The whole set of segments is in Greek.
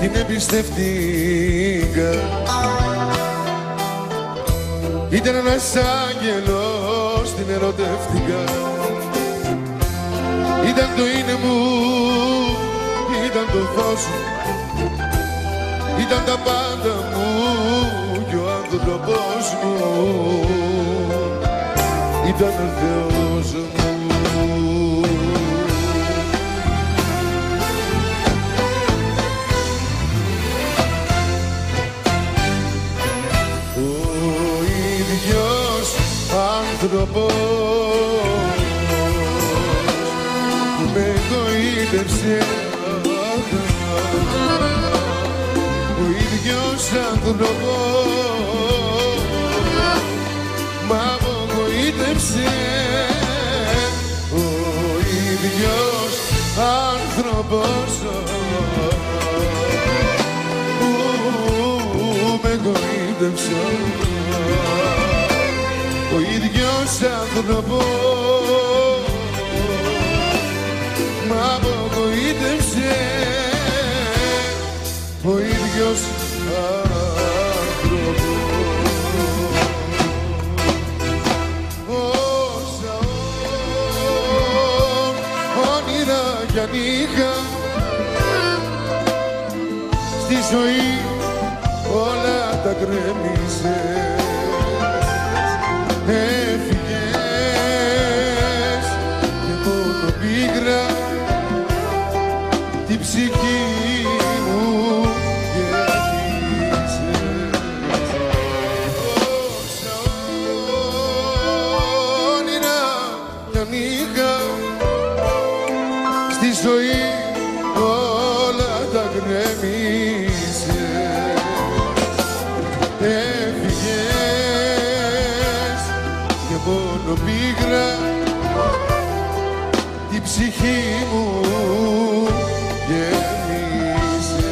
Την εμπιστευτήκα. Ήταν ένας άγγελος, την ερωτεύτηκα. Ήταν το είναι μου, ήταν το φως μου, ήταν τα πάντα μου κι ο άνθρωπος μου ήταν ο Θεός μου. Άνθρωπος που με εγωίτευσε, ο ίδιος άνθρωπος μ' απογοήτευσε, ο ίδιος άνθρωπος που με εγωίτευσε, ο ίδιος άνθρωπος μ' απογοήτευσε, ο ίδιος άνθρωπος. Όσα όνειρα κι αν είχα στη ζωή όλα τα γκρέμισε. Έφυγες και μόνο πίκρα την ψυχή μου γέμισες. Όσα όνειρα κι αν είχα στη ζωή όλα τα γκρέμισες. Μόνο πίγρα την ψυχή μου γέμισε.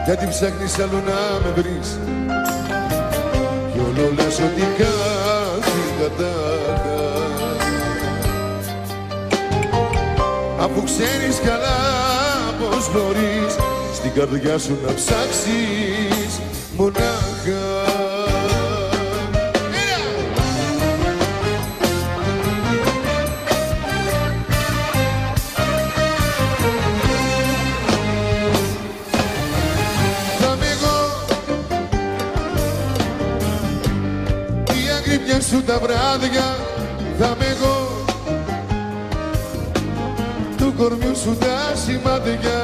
Γιατί ψάχνεις αλλού να με βρεις κι όλο λες ότι κάτι κατάκα, αφού ξέρεις καλά πως μπορείς στην καρδιά σου να ψάξεις μονάχα. Σου τα βράδια θα είμαι εγώ, του κορμιού σου τα σημάδια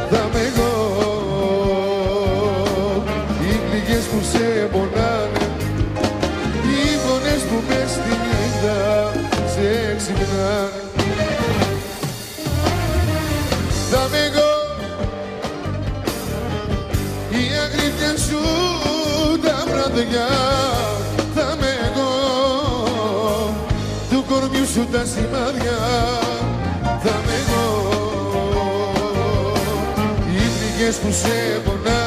θα είμαι εγώ, οι πληγές που σε πονάνε, οι φωνές που μες στη νύχτα σε ξυπνάνε. Θα είμαι εγώ, η αγρύπνια σου τα βράδια θα είμαι εγώ, του κορμιού σου τα σημάδια θα είμαι εγώ, οι πληγές που σε πονάνε.